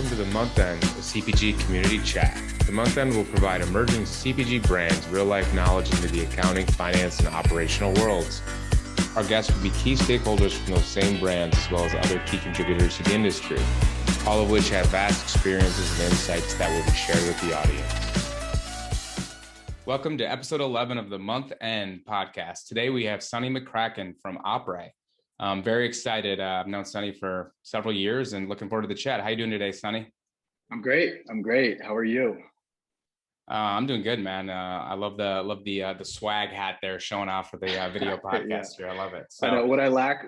welcome to the Month End, the CPG Community Chat. The Month End will provide emerging CPG brands real-life knowledge into the accounting, finance, and operational worlds. Our guests will be key stakeholders from those same brands as well as other key contributors to the industry, all of which have vast experiences and insights that will be shared with the audience. Welcome to episode 11 of the Month End podcast. Today we have Sonny McCracken from Après. I'm very excited. I've known Sonny for several years and looking forward to the chat. How are you doing today, Sonny? I'm great. How are you? I'm doing good, man. I love the swag hat there showing off for the video podcast here. I love it. So I know what I lack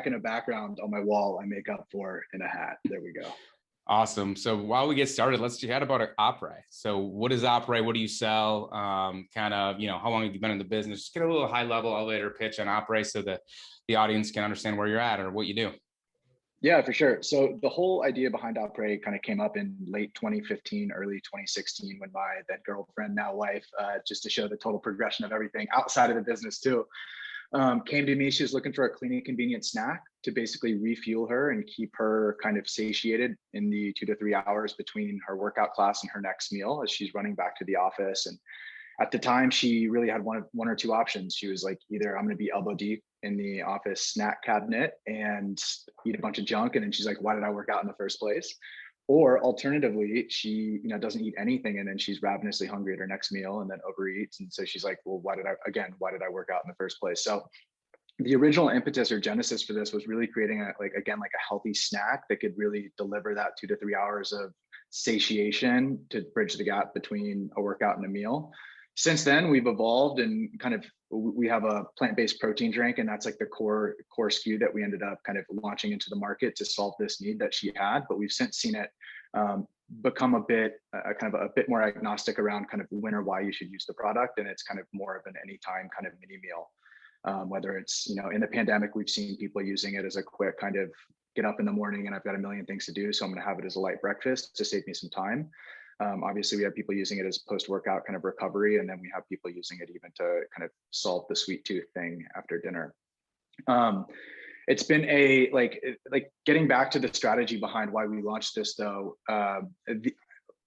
in a background on my wall, I make up for in a hat. There we go. Awesome. So while we get started, let's chat about Après. So what is Après? What do you sell? How long have you been in the business? Just get a little high level elevator pitch on Après so that the audience can understand where you're at or what you do. Yeah, for sure. So the whole idea behind Après kind of came up in late 2015, early 2016, when my then girlfriend, now wife, just to show the total progression of everything outside of the business too, came to me. She was looking for a clean and convenient snack to basically refuel her and keep her kind of satiated in the 2 to 3 hours between her workout class and her next meal as she's running back to the office. And at the time, she really had one or two options. She was like, either I'm going to be elbow deep in the office snack cabinet and eat a bunch of junk. And then she's like, why did I work out in the first place? Or alternatively, she doesn't eat anything and then she's ravenously hungry at her next meal and then overeats. And so she's like, well, why did I work out in the first place? So the original impetus or genesis for this was really creating a healthy snack that could really deliver that 2 to 3 hours of satiation to bridge the gap between a workout and a meal. Since then, we've evolved and we have a plant-based protein drink, and that's like the core SKU that we ended up kind of launching into the market to solve this need that she had. But we've since seen it become a bit more agnostic around kind of when or why you should use the product, and it's kind of more of an anytime kind of mini meal. Whether it's in the pandemic, we've seen people using it as a quick kind of get up in the morning and I've got a million things to do, so I'm going to have it as a light breakfast to save me some time. Obviously, we have people using it as post-workout kind of recovery, and then we have people using it even to kind of solve the sweet tooth thing after dinner. It's been getting back to the strategy behind why we launched this, though.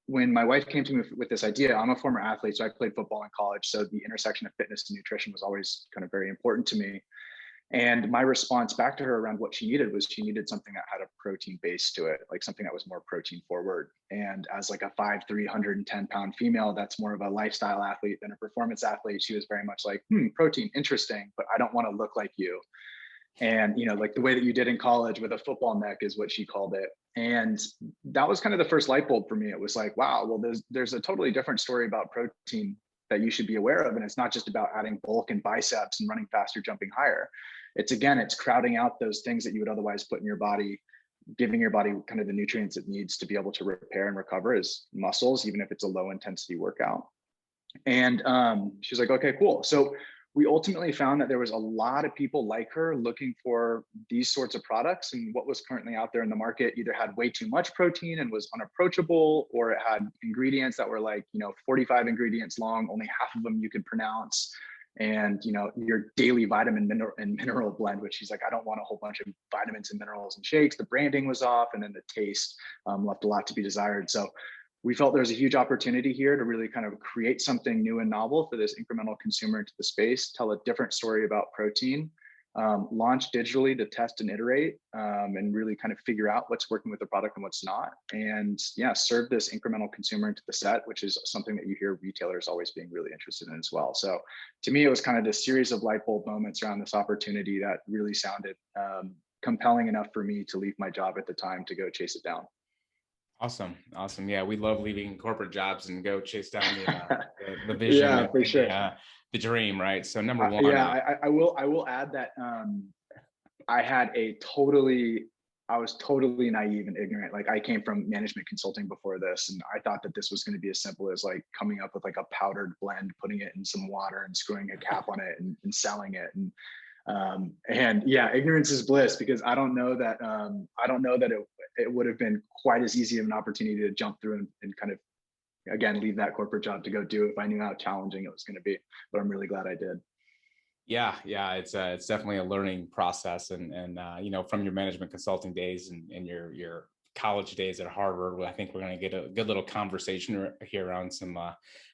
When my wife came to me with this idea, I'm a former athlete, so I played football in college. So the intersection of fitness and nutrition was always kind of very important to me. And my response back to her around what she needed was she needed something that had a protein base to it, like something that was more protein forward. And as like a 5'3", 110-pound female, that's more of a lifestyle athlete than a performance athlete. She was very much like, protein, interesting, but I don't want to look like you. And, like the way that you did in college with a football neck is what she called it. And that was kind of the first light bulb for me. It was like, wow, well, there's a totally different story about protein that you should be aware of. And it's not just about adding bulk and biceps and running faster, jumping higher. It's crowding out those things that you would otherwise put in your body, giving your body kind of the nutrients it needs to be able to repair and recover as muscles, even if it's a low intensity workout. And she was like, okay, cool. So we ultimately found that there was a lot of people like her looking for these sorts of products, and what was currently out there in the market either had way too much protein and was unapproachable, or it had ingredients that were like, 45 ingredients long, only half of them you could pronounce. And, your daily vitamin mineral blend, which she's like, I don't want a whole bunch of vitamins and minerals and shakes. The branding was off, and then the taste left a lot to be desired. So we felt there's a huge opportunity here to really kind of create something new and novel for this incremental consumer into the space, tell a different story about protein, launch digitally to test and iterate, and really kind of figure out what's working with the product and what's not. And serve this incremental consumer into the set, which is something that you hear retailers always being really interested in as well. So to me, it was kind of this series of light bulb moments around this opportunity that really sounded compelling enough for me to leave my job at the time to go chase it down. Awesome. Yeah, we love leaving corporate jobs and go chase down the vision. Yeah, for sure. The dream, right? So number one. I will add that I was totally naive and ignorant. Like, I came from management consulting before this, and I thought that this was going to be as simple as like coming up with like a powdered blend, putting it in some water and screwing a cap on it and selling it. And ignorance is bliss, because I don't know that it would have been quite as easy of an opportunity to jump through and kind of, again, leave that corporate job to go do it if I knew how challenging it was going to be. But I'm really glad I did. Yeah, it's definitely a learning process, and from your management consulting days and your college days at Harvard. I think we're going to get a good little conversation here around some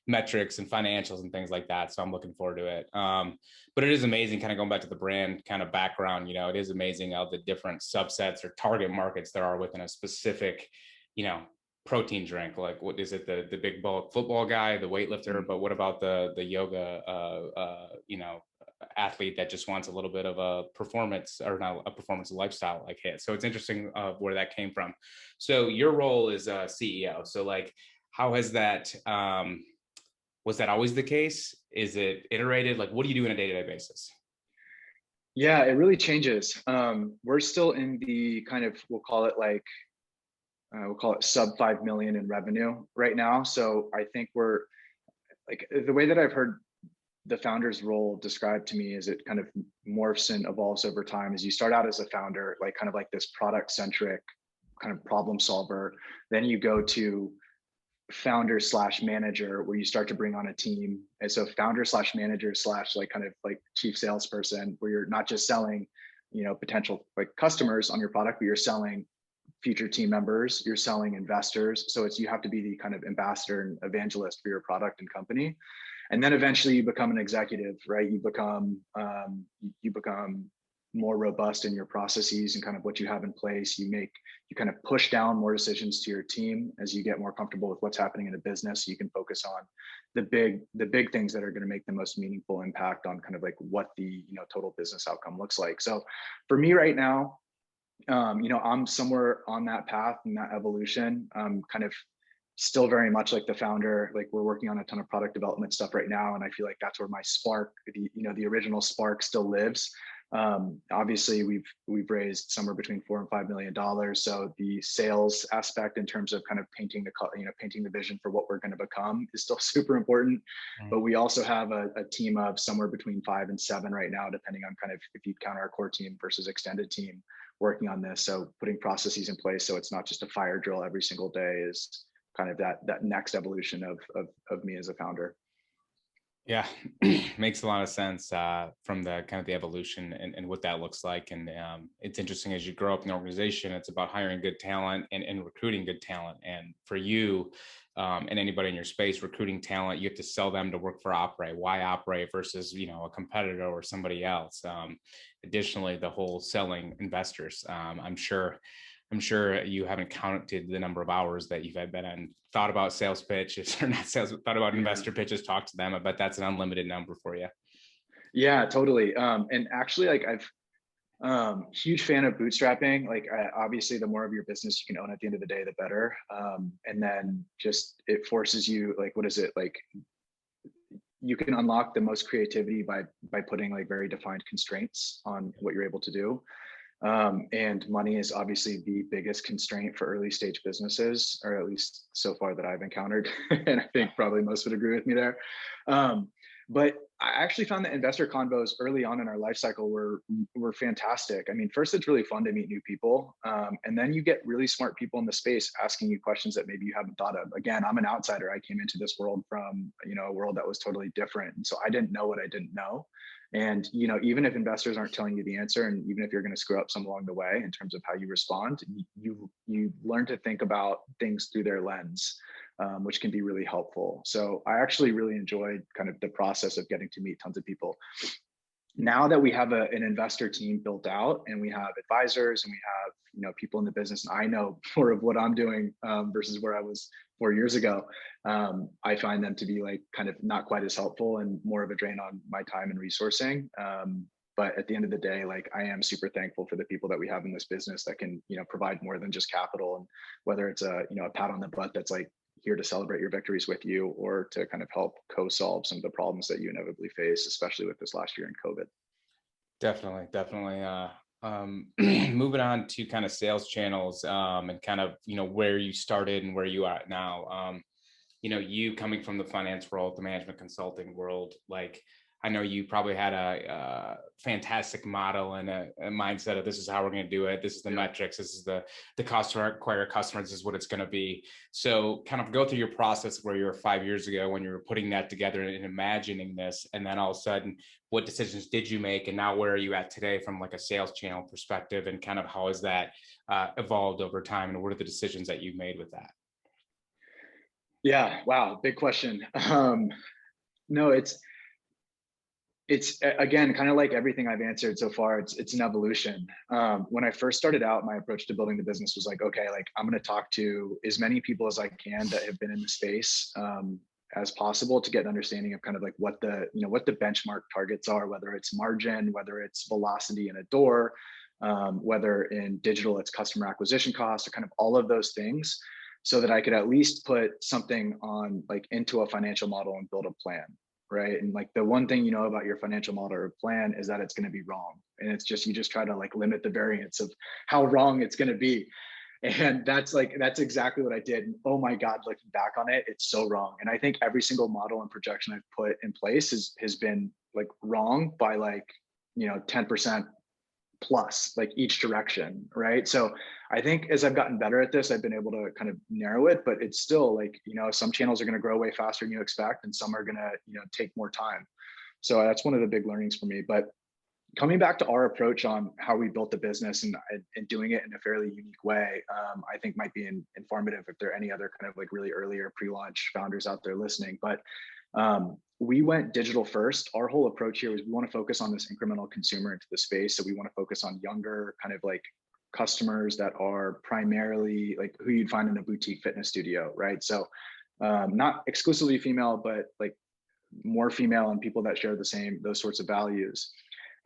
metrics and financials and things like that. So I'm looking forward to it. But it is amazing, kind of going back to the brand kind of background, it is amazing how the different subsets or target markets there are within a specific, protein drink. Like, what is it, the big bulk football guy, the weightlifter, but what about the yoga athlete that just wants a little bit of a performance, or not a performance, lifestyle like hit. So it's interesting where that came from. So your role is a CEO. So like, how has that, was that always the case? Is it iterated? Like, what do you do on a day-to-day basis? Yeah, it really changes. We're still in the kind of, we'll call it sub 5 million in revenue right now. So I think we're like, the way that I've heard the founder's role described to me is it kind of morphs and evolves over time. As you start out as a founder, like kind of like this product centric kind of problem solver, then you go to founder slash manager, where you start to bring on a team. And so founder slash manager slash like kind of like chief salesperson, where you're not just selling, potential like customers on your product, but you're selling future team members, you're selling investors. So you have to be the kind of ambassador and evangelist for your product and company. And then eventually you become an executive, right? You become more robust in your processes and kind of what you have in place. You kind of push down more decisions to your team as you get more comfortable with what's happening in a business. So you can focus on the big things that are going to make the most meaningful impact on kind of like what the total business outcome looks like. So for me right now, I'm somewhere on that path and that evolution. Kind of still very much like the founder. Like, we're working on a ton of product development stuff right now, and I feel like that's where my spark, the original spark, still lives. Obviously, we've raised somewhere between $4 and $5 million. So the sales aspect, in terms of kind of painting the vision for what we're going to become, is still super important. But we also have a team of somewhere between 5 and 7 right now, depending on kind of if you count our core team versus extended team, working on this. So putting processes in place so it's not just a fire drill every single day is kind of that next evolution of me as a founder. Yeah, makes a lot of sense from the kind of the evolution and what that looks like. And it's interesting, as you grow up in the organization, it's about hiring good talent and recruiting good talent. And for you and anybody in your space, recruiting talent, you have to sell them to work for Après. Why Après versus, a competitor or somebody else? Additionally, the whole selling investors. I'm sure you haven't counted the number of hours that you've been on, thought about sales pitches, or not sales, thought about investor pitches, talked to them. I bet that's an unlimited number for you. Yeah, totally. And actually, like, huge fan of bootstrapping. Like, obviously, the more of your business you can own at the end of the day, the better. And then just, it forces you, like, what is it? Like, you can unlock the most creativity by putting like very defined constraints on what you're able to do. And money is obviously the biggest constraint for early stage businesses, or at least so far that I've encountered. And I think probably most would agree with me there. But I actually found that investor convos early on in our life cycle were fantastic. I mean, first, it's really fun to meet new people. And then you get really smart people in the space asking you questions that maybe you haven't thought of. Again, I'm an outsider. I came into this world from, a world that was totally different. And so I didn't know what I didn't know. And, even if investors aren't telling you the answer, and even if you're going to screw up some along the way in terms of how you respond, you learn to think about things through their lens, which can be really helpful. So I actually really enjoyed kind of the process of getting to meet tons of people. Now that we have an investor team built out, and we have advisors, and we have people in the business, and I know more of what I'm doing versus where I was 4 years ago, I find them to be like kind of not quite as helpful and more of a drain on my time and resourcing. But at the end of the day, like, I am super thankful for the people that we have in this business that can provide more than just capital, and whether it's a pat on the butt that's like here to celebrate your victories with you, or to kind of help co-solve some of the problems that you inevitably face, especially with this last year in COVID. Definitely. Moving on to kind of sales channels and kind of, where you started and where you are at now. You coming from the finance world, the management consulting world, like, I know you probably had a fantastic model and a mindset of this is how we're going to do it. This is the metrics. This is the cost to acquire customers. This is what it's going to be. So kind of go through your process where you were 5 years ago when you were putting that together and imagining this, and then all of a sudden, what decisions did you make, and now where are you at today from like a sales channel perspective, and kind of how has that evolved over time, and what are the decisions that you've made with that? Yeah, wow, big question. No, it's again kind of like everything I've answered so far. It's an evolution. When I first started out, my approach to building the business was like, okay, like I'm going to talk to as many people as I can that have been in the space as possible to get an understanding of kind of like what the benchmark targets are, whether it's margin, whether it's velocity in a door, whether in digital it's customer acquisition costs, or kind of all of those things, so that I could at least put something on like into a financial model and build a plan. Right. And like the one thing you know about your financial model or plan is that it's going to be wrong. And it's just, you just try to like limit the variance of how wrong it's going to be. And that's exactly what I did. And oh my God, looking back on it, it's so wrong. And I think every single model and projection I've put in place has been like wrong by like, 10% plus, like each direction. Right. So I think as I've gotten better at this, I've been able to kind of narrow it, but it's still like, some channels are going to grow way faster than you expect, and some are going to, take more time. So that's one of the big learnings for me. But coming back to our approach on how we built the business and doing it in a fairly unique way, I think might be informative if there are any other kind of like really earlier pre-launch founders out there listening. But we went digital first. Our whole approach here was we want to focus on this incremental consumer into the space. So we want to focus on younger kind of like customers that are primarily like who you'd find in a boutique fitness studio, right? So not exclusively female, but like more female and people that share those sorts of values.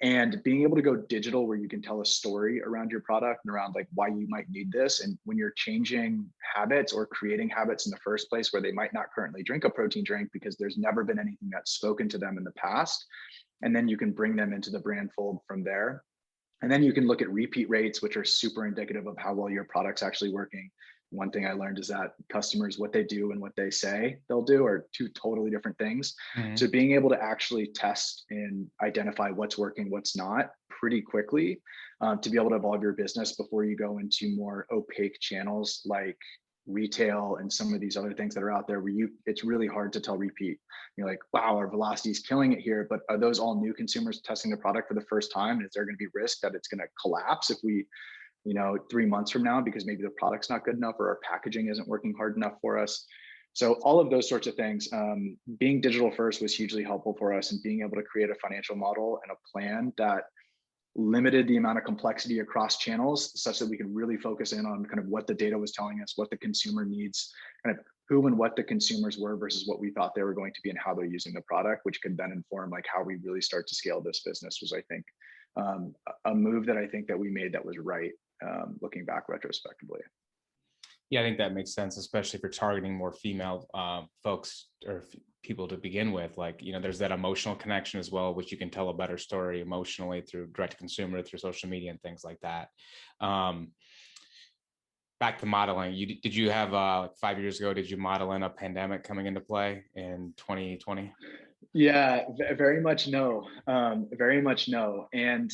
And being able to go digital where you can tell a story around your product and around like why you might need this. And when you're changing habits or creating habits in the first place where they might not currently drink a protein drink because there's never been anything that's spoken to them in the past, and then you can bring them into the brand fold from there. And then you can look at repeat rates, which are super indicative of how well your product's actually working. One thing I learned is that customers, what they do and what they say they'll do are two totally different things. Mm-hmm. So being able to actually test and identify what's working, what's not pretty quickly, to be able to evolve your business before you go into more opaque channels like retail and some of these other things that are out there where it's really hard to tell repeat. You're like, wow, our velocity is killing it here, but are those all new consumers testing the product for the first time? And is there going to be risk that it's going to collapse if we 3 months from now, because maybe the product's not good enough or our packaging isn't working hard enough for us? So all of those sorts of things, being digital first was hugely helpful for us, and being able to create a financial model and a plan that limited the amount of complexity across channels such that we could really focus in on kind of what the data was telling us, what the consumer needs, kind of who and what the consumers were versus what we thought they were going to be and how they're using the product, which could then inform like how we really start to scale this business. Was, I think, a move that I think that we made that was right, looking back retrospectively. Yeah, I think that makes sense, especially if you're targeting more female folks or people to begin with. Like, there's that emotional connection as well, which you can tell a better story emotionally through direct to consumer, through social media and things like that. Back to modeling, did you have 5 years ago, did you model in a pandemic coming into play in 2020? Yeah, very much no. Very much no. And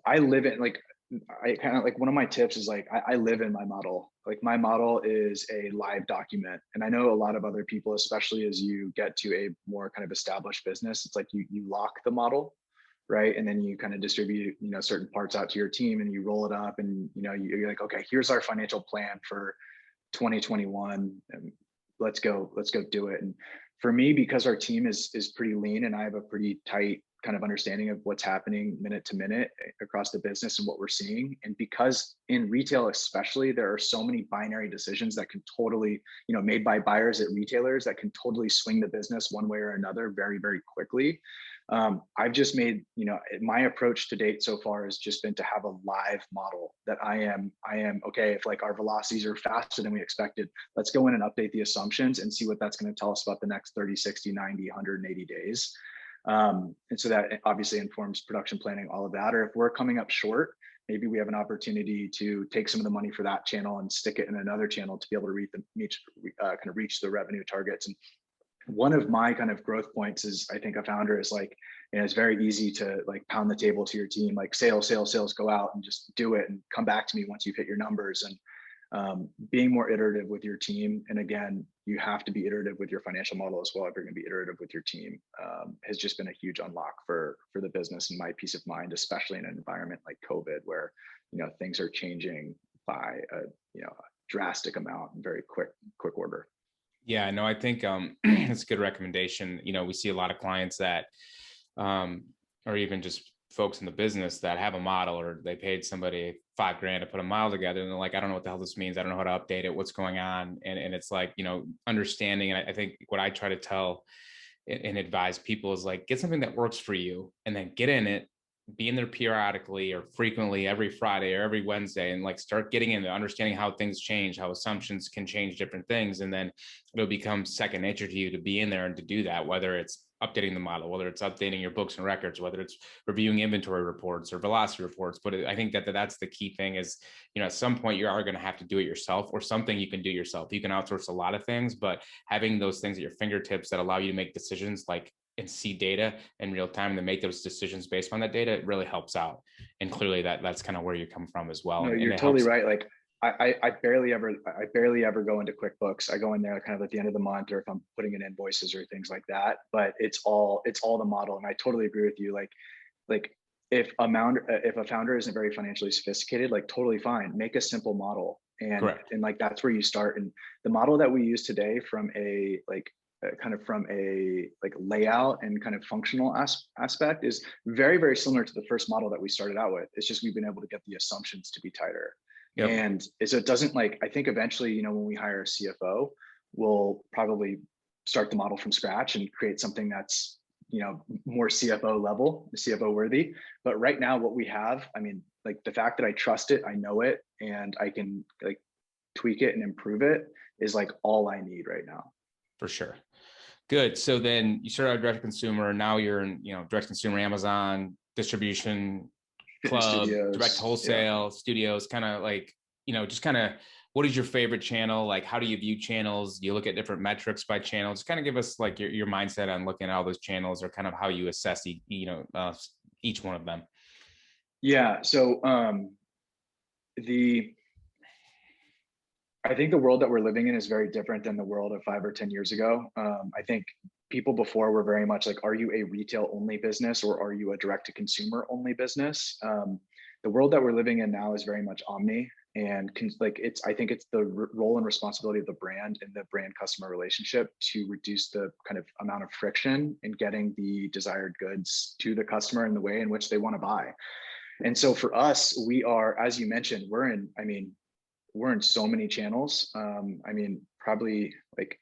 I live in like, I kind of like, one of my tips is like, I live in my model. Like my model is a live document. And I know a lot of other people, especially as you get to a more kind of established business, it's like you lock the model, right? And then you kind of distribute, certain parts out to your team and you roll it up and, you're like, okay, here's our financial plan for 2021. And let's go do it. And for me, because our team is pretty lean and I have a pretty tight kind of understanding of what's happening minute to minute across the business and what we're seeing. And because in retail, especially, there are so many binary decisions that can totally, made by buyers at retailers that can totally swing the business one way or another very, very quickly. I've just made, my approach to date so far has just been to have a live model that I am okay. If like our velocities are faster than we expected, let's go in and update the assumptions and see what that's going to tell us about the next 30, 60, 90, 180 days. And so that obviously informs production planning, all of that. Or if we're coming up short, maybe we have an opportunity to take some of the money for that channel and stick it in another channel to be able to reach the revenue targets. And one of my kind of growth points is, I think a founder is like, it's very easy to like pound the table to your team, like sales, sales, sales, go out and just do it and come back to me once you've hit your numbers. And being more iterative with your team. And again, you have to be iterative with your financial model as well if you're going to be iterative with your team, has just been a huge unlock for the business and my peace of mind, especially in an environment like COVID, where things are changing by a drastic amount in very quick order. Yeah, no, I think it's a good recommendation. We see a lot of clients that, or even just folks in the business that have a model, or they paid somebody $5,000 to put a model together, and they're like, I don't know what the hell this means. I don't know how to update it. What's going on? And it's like, understanding. And I think what I try to tell and advise people is like, get something that works for you, and then get in it, be in there periodically or frequently every Friday or every Wednesday, and like start getting into understanding how things change, how assumptions can change different things. And then it'll become second nature to you to be in there and to do that, whether it's updating the model, whether it's updating your books and records, whether it's reviewing inventory reports or velocity reports. But I think that's the key thing is, at some point you are going to have to do it yourself, or something you can do yourself. You can outsource a lot of things, but having those things at your fingertips that allow you to make decisions and see data in real time and to make those decisions based on that data, it really helps out. And clearly that's kind of where you come from as well. No, and you're it totally helps. right. Like I barely ever go into QuickBooks. I go in there kind of at the end of the month, or if I'm putting in invoices or things like that, but it's all the model. And I totally agree with you. Like if a founder isn't very financially sophisticated, like totally fine, make a simple model. And Correct. and like that's where you start. And the model that we use today from a layout and kind of functional aspect is very, very similar to the first model that we started out with. It's just we've been able to get the assumptions to be tighter. Yep. And so it doesn't, like, I think eventually, when we hire a CFO, we'll probably start the model from scratch and create something that's, more CFO level, CFO worthy. But right now what we have, I mean, like the fact that I trust it, I know it, and I can like tweak it and improve it is like all I need right now. For sure. Good. So then you started out direct to consumer. Now you're in, direct to consumer, Amazon, distribution, club, Studios, direct wholesale, studios, kind of like, just kind of, what is your favorite channel? Like, how do you view channels? Do you look at different metrics by channel? Just kind of give us like your mindset on looking at all those channels, or kind of how you assess each one of them. Yeah. So I think the world that we're living in is very different than the world of 5 or 10 years ago. I think people before were very much like, are you a retail only business, or are you a direct to consumer only business? The world that we're living in now is very much omni, and I think it's the role and responsibility of the brand and the brand customer relationship to reduce the kind of amount of friction in getting the desired goods to the customer in the way in which they want to buy. And so for us, we are, as you mentioned, we're in so many channels. Probably like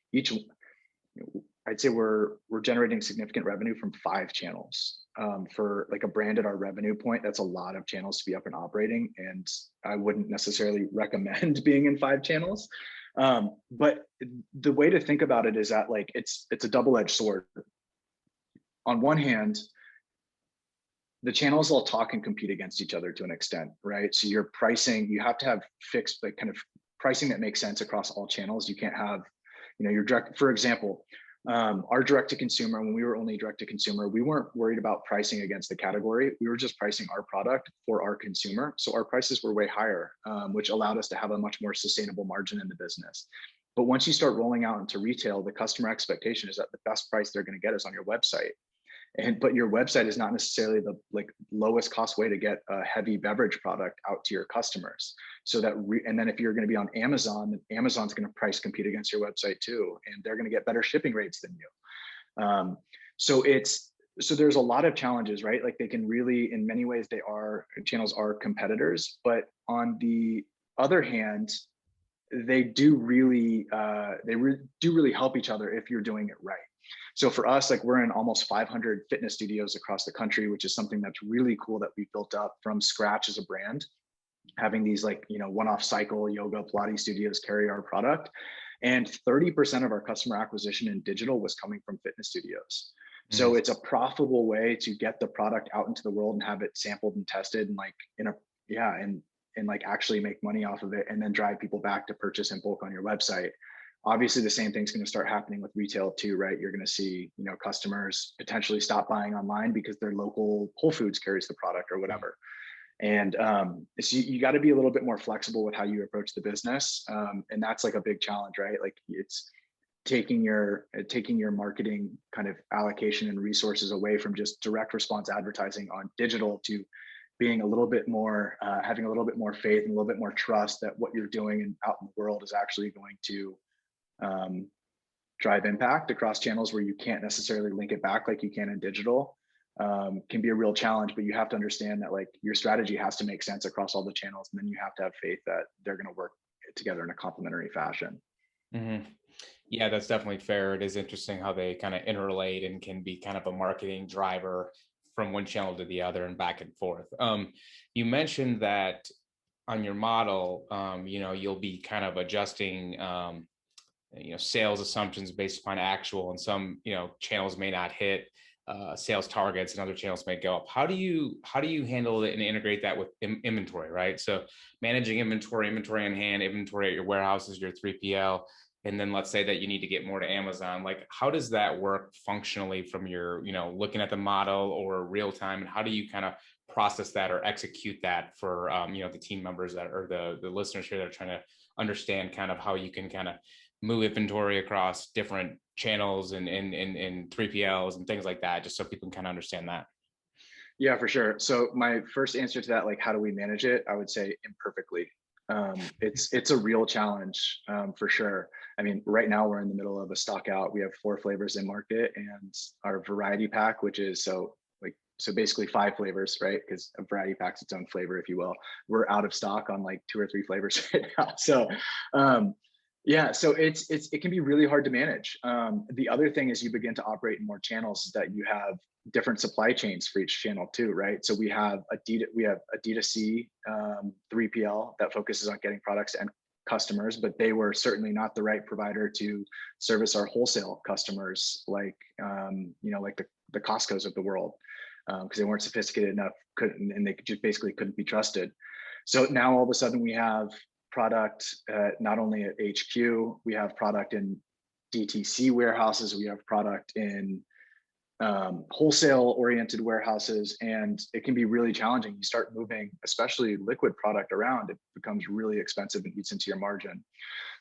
I'd say we're generating significant revenue from 5 channels. For like a brand at our revenue point, that's a lot of channels to be up and operating. And I wouldn't necessarily recommend being in 5 channels. But the way to think about it is that like, it's a double-edged sword. On one hand, the channels all talk and compete against each other to an extent, right? So your pricing, you have to have fixed, like kind of pricing that makes sense across all channels. You can't have, your direct, for example, our direct to consumer, when we were only direct to consumer, we weren't worried about pricing against the category. We were just pricing our product for our consumer. So our prices were way higher, which allowed us to have a much more sustainable margin in the business. But once you start rolling out into retail, the customer expectation is that the best price they're going to get is on your website. But your website is not necessarily the like lowest cost way to get a heavy beverage product out to your customers. So that, and then if you're going to be on Amazon, then Amazon's going to price compete against your website too, and they're going to get better shipping rates than you. So there's a lot of challenges, right? Like they can really, in many ways, channels are competitors, but on the other hand, they do really help each other if you're doing it right. So for us, like we're in almost 500 fitness studios across the country, which is something that's really cool that we built up from scratch as a brand, having these like, one-off cycle, yoga, Pilates studios carry our product. And 30% of our customer acquisition in digital was coming from fitness studios. So it's a profitable way to get the product out into the world and have it sampled and tested and like and like actually make money off of it, and then drive people back to purchase in bulk on your website. Obviously, the same thing's going to start happening with retail too, right? You're going to see, customers potentially stop buying online because their local Whole Foods carries the product or whatever. And so you got to be a little bit more flexible with how you approach the business, and that's like a big challenge, right? Like it's taking your marketing kind of allocation and resources away from just direct response advertising on digital to being a little bit more, having a little bit more faith and a little bit more trust that what you're doing and out in the world is actually going to drive impact across channels where you can't necessarily link it back like you can in digital. Can be a real challenge, but you have to understand that like your strategy has to make sense across all the channels, and then you have to have faith that they're going to work together in a complementary fashion. Mm-hmm. Yeah, that's definitely fair. It is interesting how they kind of interrelate and can be kind of a marketing driver from one channel to the other and back and forth. You mentioned that on your model, you'll be kind of adjusting, sales assumptions based upon actual, and some, channels may not hit sales targets and other channels may go up. How do you handle it and integrate that with inventory, right? So managing inventory on hand, inventory at your warehouses, your 3PL, and then let's say that you need to get more to Amazon. Like, how does that work functionally from your, looking at the model or real time, and how do you kind of process that or execute that for, the team members that are the listeners here that are trying to understand kind of how you can kind of move inventory across different channels and 3PLs and things like that, just so people can kind of understand that? Yeah, for sure. So my first answer to that, like, how do we manage it? I would say imperfectly. It's a real challenge, for sure. I mean, right now we're in the middle of a stock out. We have 4 flavors in market, and our variety pack, which is so basically 5 flavors, right? Because a variety pack's its own flavor, if you will. We're out of stock on like 2 or 3 flavors right now. So, yeah, so it can be really hard to manage. The other thing is you begin to operate in more channels, is that you have different supply chains for each channel too, right? So we have a D2C 3PL that focuses on getting products and customers, but they were certainly not the right provider to service our wholesale customers, like like the Costco's of the world, because they weren't sophisticated enough, and they just basically couldn't be trusted. So now all of a sudden we have product not only at HQ, we have product in DTC warehouses, we have product in wholesale oriented warehouses, and it can be really challenging. You start moving, especially liquid product around, it becomes really expensive and eats into your margin.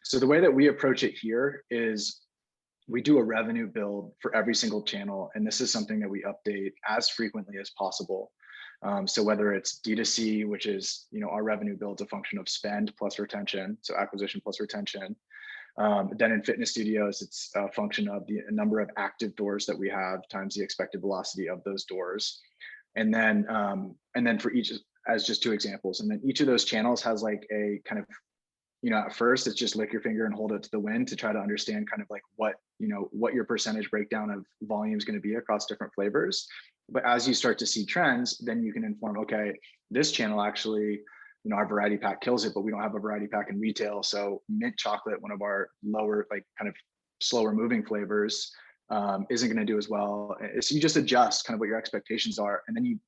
So the way that we approach it here is we do a revenue build for every single channel, and this is something that we update as frequently as possible. So whether it's D2C, which is, our revenue build's a function of spend plus retention, so acquisition plus retention. Then in fitness studios, it's a function of the number of active doors that we have times the expected velocity of those doors. And then for each, as just 2 examples, and then each of those channels has like a kind of, at first it's just lick your finger and hold it to the wind to try to understand kind of like what your percentage breakdown of volume is going to be across different flavors. But as you start to see trends, then you can inform, okay, this channel actually, our variety pack kills it, but we don't have a variety pack in retail. So mint chocolate, one of our lower, like kind of slower moving flavors, isn't going to do as well. So you just adjust kind of what your expectations are. And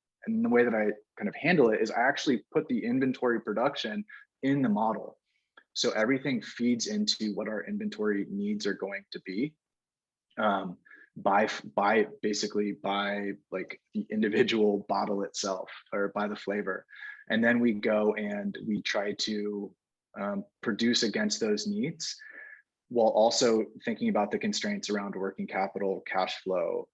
the way that I kind of handle it is I actually put the inventory production in the model. So everything feeds into what our inventory needs are going to be. By like the individual bottle itself, or by the flavor. And then we go and we try to produce against those needs, while also thinking about the constraints around working capital, cash flow,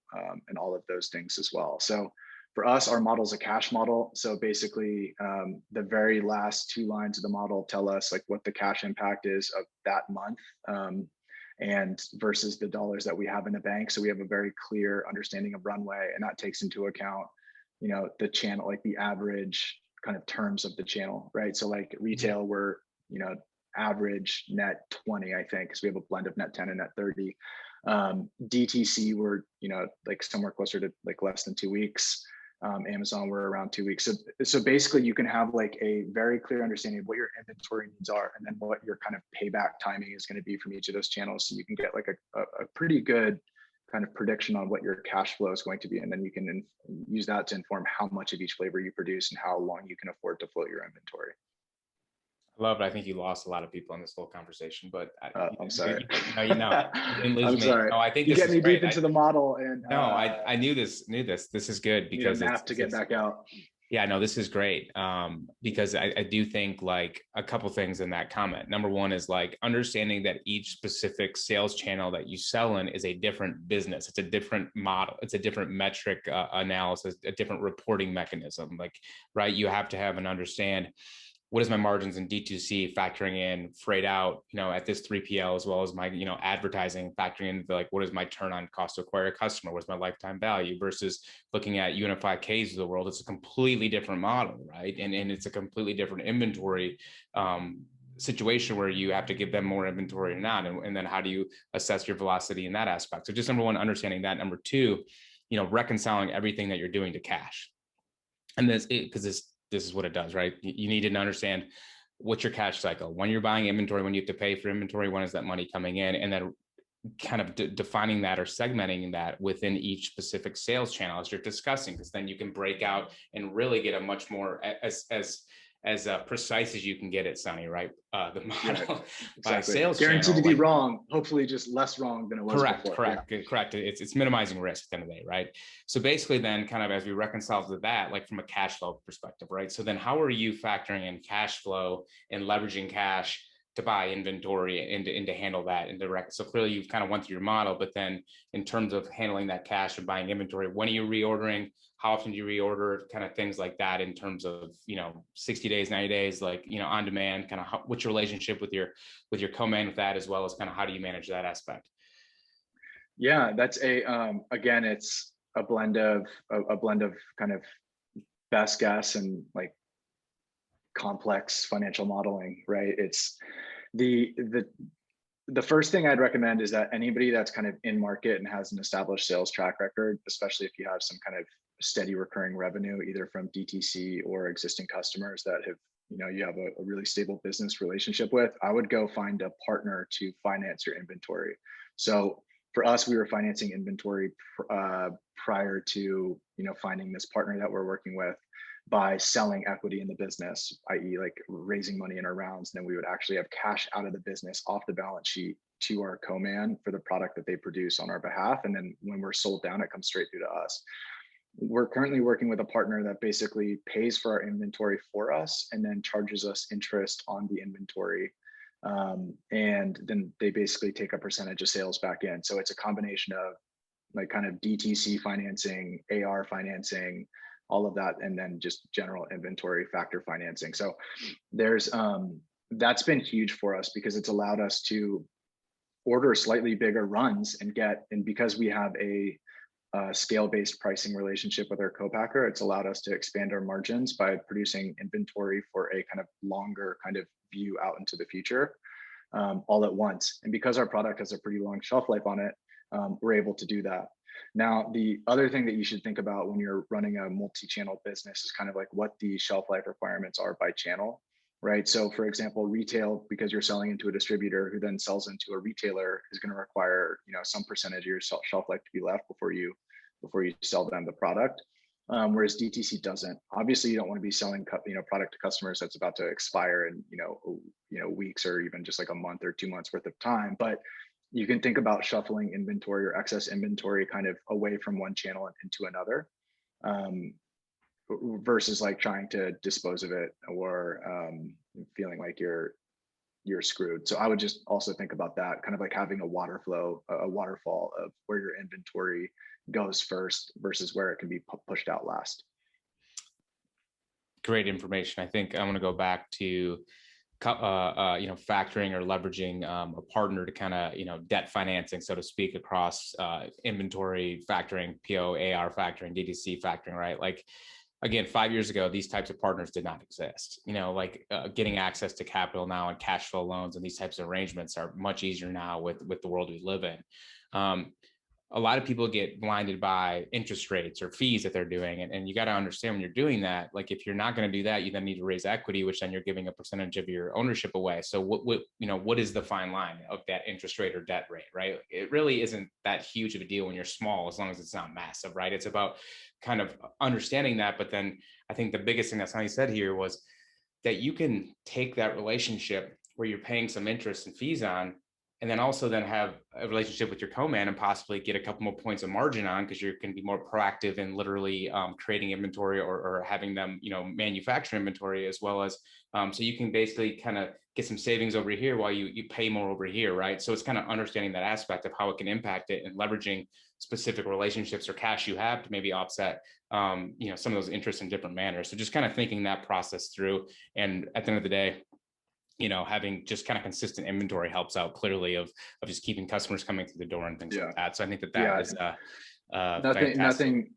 and all of those things as well. So for us, our model is a cash model. So basically, the very last 2 lines of the model tell us like what the cash impact is of that month, and versus the dollars that we have in the bank. So we have a very clear understanding of runway, and that takes into account, the channel, like the average kind of terms of the channel, right? So like retail, we're, average net 20, I think, because we have a blend of net 10 and net 30. DTC, we're, like somewhere closer to like less than 2 weeks. Amazon, we're around 2 weeks. So basically you can have like a very clear understanding of what your inventory needs are, and then what your kind of payback timing is going to be from each of those channels. So you can get like a pretty good kind of prediction on what your cash flow is going to be. And then you can use that to inform how much of each flavor you produce and how long you can afford to float your inventory. I love it. I think you lost a lot of people in this whole conversation, but I'm sorry. you didn't lose I'm me. sorry. No, I think You this get is me deep great. into the model and No, I knew this. This is good need a because map to get back out. yeah, no, this is great. Because I do think like a couple things in that comment. Number one is like understanding that each specific sales channel that you sell in is a different business. It's a different model. It's a different metric analysis, a different reporting mechanism. Like, right, you have to have and understand what is my margins in D2C factoring in freight out, at this 3PL, as well as my, advertising factoring in like, what is my turn on cost to acquire a customer? What's my lifetime value versus looking at Unified Ks of the world? It's a completely different model, right? And it's a completely different inventory situation where you have to give them more inventory or not. And then how do you assess your velocity in that aspect? So just number one, understanding that. Number two, reconciling everything that you're doing to cash. And because this is what it does, right? You need to understand what's your cash cycle, when you're buying inventory, when you have to pay for inventory, when is that money coming in, and then kind of defining that or segmenting that within each specific sales channel as you're discussing, because then you can break out and really get a much more as precise as you can get it, Sonny, right? The model Right. by Exactly. sales Guaranteed channel, to be like, wrong. Hopefully, just less wrong than it was before. correct. It's minimizing risk at the end of the day, right? So basically, then kind of as we reconcile to that, like from a cash flow perspective, right? So then, how are you factoring in cash flow and leveraging cash to buy inventory and to handle that and direct? So clearly, you've kind of went through your model, but then in terms of handling that cash and buying inventory, when are you reordering? How often do you reorder? Kind of things like that in terms of 60 days, 90 days, like on demand. Kind of what's your relationship with your co-man with that, as well as kind of how do you manage that aspect? Yeah, that's again, it's a blend of kind of best guess and like complex financial modeling, right? It's the first thing I'd recommend is that anybody that's kind of in market and has an established sales track record, especially if you have some kind of steady recurring revenue, either from DTC or existing customers that have, you have a really stable business relationship with, I would go find a partner to finance your inventory. So for us, we were financing inventory prior to, finding this partner that we're working with by selling equity in the business, i.e. like raising money in our rounds. And then we would actually have cash out of the business off the balance sheet to our co-man for the product that they produce on our behalf. And then when we're sold down, it comes straight through to us. We're currently working with a partner that basically pays for our inventory for us and then charges us interest on the inventory. And then they basically take a percentage of sales back in. So it's a combination of like kind of DTC financing, AR financing, all of that, and then just general inventory factor financing. So there's that's been huge for us because it's allowed us to order slightly bigger runs and because we have a scale-based pricing relationship with our co-packer, it's allowed us to expand our margins by producing inventory for a kind of longer kind of view out into the future, all at once. And because our product has a pretty long shelf life on it, we're able to do that. Now, the other thing that you should think about when you're running a multi-channel business is kind of like what the shelf life requirements are by channel, right? So for example, retail, because you're selling into a distributor who then sells into a retailer, is going to require, some percentage of your shelf life to be left before you sell them the product. Whereas DTC doesn't. Obviously, you don't want to be selling, product to customers that's about to expire in, weeks or even just like a month or 2 months worth of time. But you can think about shuffling inventory or excess inventory kind of away from one channel and into another, versus like trying to dispose of it or feeling like you're screwed. So I would just also think about that, kind of like having a waterfall of where your inventory goes first versus where it can be pushed out last. Great information. I think I'm going to go back to factoring or leveraging a partner to kind of, debt financing, so to speak, across inventory factoring, PO, AR factoring, DTC factoring, right? Like, again, 5 years ago, these types of partners did not exist. Getting access to capital now and cash flow loans and these types of arrangements are much easier now with the world we live in. A lot of people get blinded by interest rates or fees that they're doing. And you got to understand when you're doing that, like if you're not going to do that, you then need to raise equity, which then you're giving a percentage of your ownership away. So what is the fine line of that interest rate or debt rate, right? It really isn't that huge of a deal when you're small, as long as it's not massive, right? It's about kind of understanding that. But then I think the biggest thing that Sonny said here was that you can take that relationship where you're paying some interest and fees on, and then also then have a relationship with your co-man and possibly get a couple more points of margin on, because you're going to be more proactive in literally creating inventory or having them, manufacture inventory, as well as so you can basically kind of get some savings over here while you pay more over here, right? So it's kind of understanding that aspect of how it can impact it and leveraging specific relationships or cash you have to maybe offset some of those interests in different manners. So just kind of thinking that process through, and at the end of the day, having just kind of consistent inventory helps out clearly of just keeping customers coming through the door and things like that. So I think that is nothing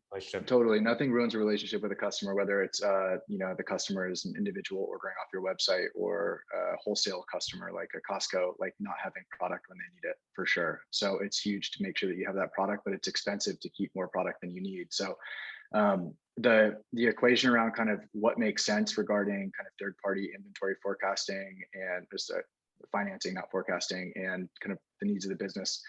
totally nothing ruins a relationship with a customer, whether it's the customer is an individual ordering off your website, or a wholesale customer like a Costco, like not having product when they need it, for sure. So it's huge to make sure that you have that product, but it's expensive to keep more product than you need. So the equation around kind of what makes sense regarding kind of third-party inventory forecasting and just financing, not forecasting, and kind of the needs of the business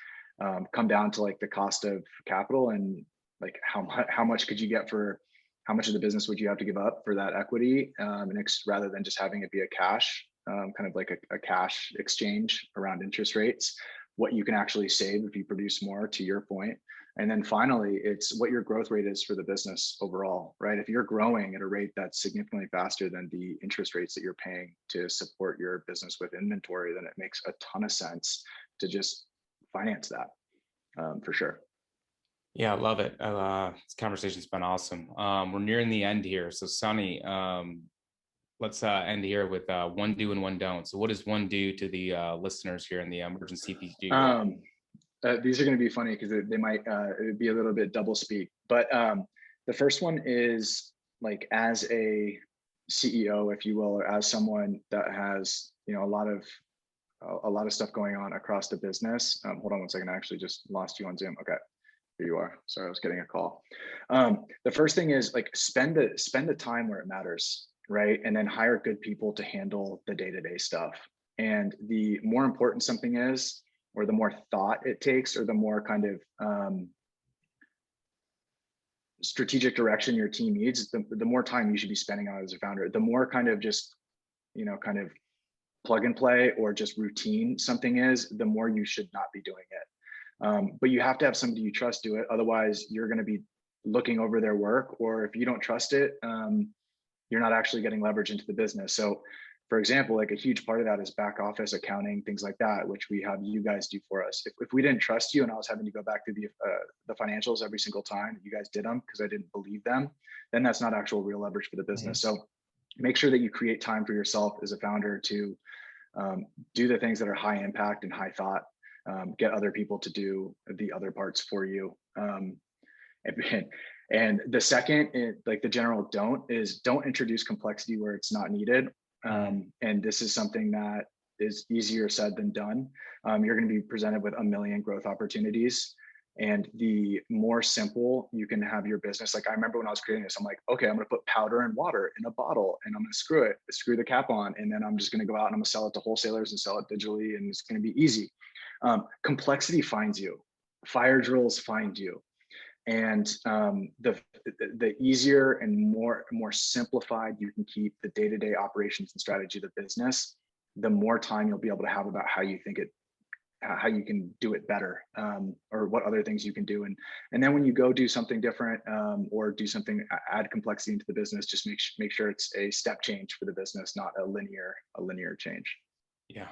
come down to like the cost of capital, and like how much could you get for how much of the business would you have to give up for that equity, and rather than just having it be a cash kind of like a cash exchange around interest rates, what you can actually save if you produce more, to your point. And then finally, it's what your growth rate is for the business overall, right? If you're growing at a rate that's significantly faster than the interest rates that you're paying to support your business with inventory, then it makes a ton of sense to just finance that, for sure. Yeah, I love it. This conversation's been awesome. We're nearing the end here. So Sonny, let's end here with one do and one don't. So what does one do to the listeners here in the emergency CPG? These are going to be funny because they might be a little bit double speak. But the first one is, like, as a CEO, if you will, or as someone that has a lot of stuff going on across the business. Hold on one second. I actually just lost you on Zoom. Okay, here you are. Sorry, I was getting a call. The first thing is, like, spend the time where it matters, right? And then hire good people to handle the day-to-day stuff. And the more important something is, or the more thought it takes, or the more kind of strategic direction your team needs, the more time you should be spending on it as a founder. The more kind of just, kind of plug and play or just routine something is, the more you should not be doing it. But you have to have somebody you trust do it. Otherwise, you're going to be looking over their work, or if you don't trust it, you're not actually getting leverage into the business. So, for example, like a huge part of that is back office accounting, things like that, which we have you guys do for us. If we didn't trust you and I was having to go back to the financials every single time that you guys did them because I didn't believe them, then that's not actual real leverage for the business. So make sure that you create time for yourself as a founder to do the things that are high impact and high thought, get other people to do the other parts for you. And the second, like the general don't introduce complexity where it's not needed. And this is something that is easier said than done. You're going to be presented with a million growth opportunities. And the more simple you can have your business, like I remember when I was creating this, I'm like, okay, I'm going to put powder and water in a bottle and I'm going to screw the cap on. And then I'm just going to go out and I'm going to sell it to wholesalers and sell it digitally. And it's going to be easy. Complexity finds you, fire drills find you. And the easier and more simplified you can keep the day-to-day operations and strategy of the business, the more time you'll be able to have about how you can do it better, or what other things you can do. And then when you go do something different, or do something, add complexity into the business, just make sure it's a step change for the business, not a linear change. Yeah.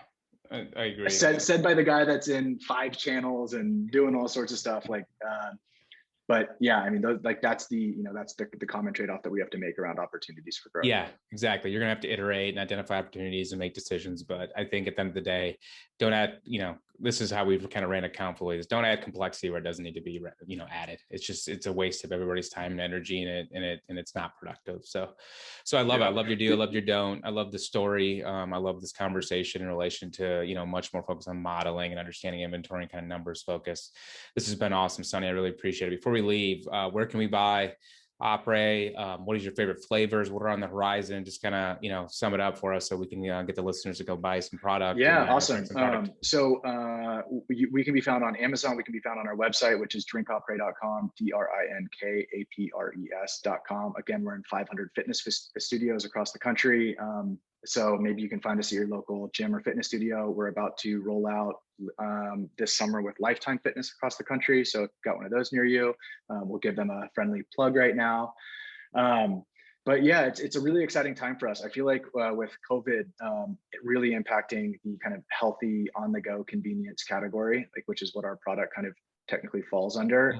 I agree. Said by the guy that's in 5 channels and doing all sorts of stuff, like, but yeah, I mean, that's the common trade-off that we have to make around opportunities for growth. Yeah, exactly. You're going to have to iterate and identify opportunities and make decisions. But I think at the end of the day, don't add, this is how we've kind of ran Accountfully, is don't add complexity where it doesn't need to be, added. It's a waste of everybody's time and energy and it's not productive. So I love it. I love your do. I love your don't. I love the story. I love this conversation in relation to, much more focus on modeling and understanding inventory and kind of numbers focus. This has been awesome, Sonny. I really appreciate it. Before we leave, where can we buy Après? What is your favorite flavors? What are on the horizon? Just kind of, sum it up for us so we can get the listeners to go buy some product. Yeah, awesome. So we can be found on Amazon. We can be found on our website, which is drinkapres.com, drinkapres.com. Again, we're in 500 fitness studios across the country. So maybe you can find us at your local gym or fitness studio. We're about to roll out this summer with Lifetime Fitness across the country. So if you've got one of those near you, we'll give them a friendly plug right now. But yeah, it's a really exciting time for us. I feel like with COVID, it really impacting the kind of healthy on the go convenience category, like which is what our product kind of technically falls under.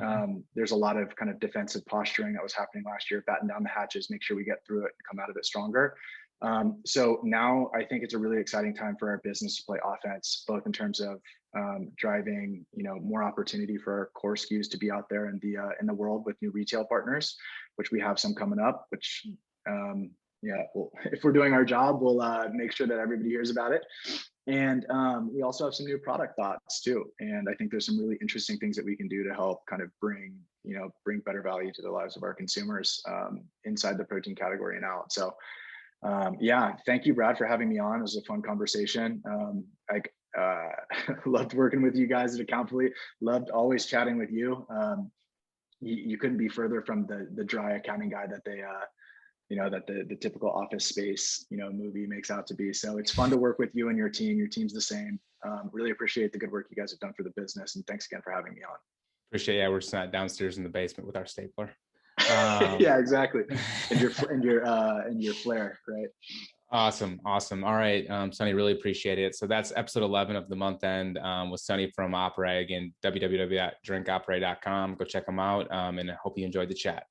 There's a lot of kind of defensive posturing that was happening last year, batten down the hatches, make sure we get through it and come out of it stronger. So now I think it's a really exciting time for our business to play offense, both in terms of driving, more opportunity for our core SKUs to be out there in the world with new retail partners, which we have some coming up. Which, well, if we're doing our job, we'll make sure that everybody hears about it. And we also have some new product thoughts too. And I think there's some really interesting things that we can do to help kind of bring better value to the lives of our consumers inside the protein category and out. So. Thank you, Brad, for having me on. It was a fun conversation. I loved working with you guys at Accountfully. Loved always chatting with you. You couldn't be further from the dry accounting guy that they, that the typical Office Space, movie makes out to be. So it's fun to work with you and your team. Your team's the same. Really appreciate the good work you guys have done for the business. And thanks again for having me on. Appreciate it. Yeah, we're sat downstairs in the basement with our stapler. Yeah, exactly. And your flair, right? Awesome. All right, Sonny, really appreciate it. So that's episode 11 of the month end with Sonny from Après. Again, www.drinkapres.com. Go check them out, and I hope you enjoyed the chat.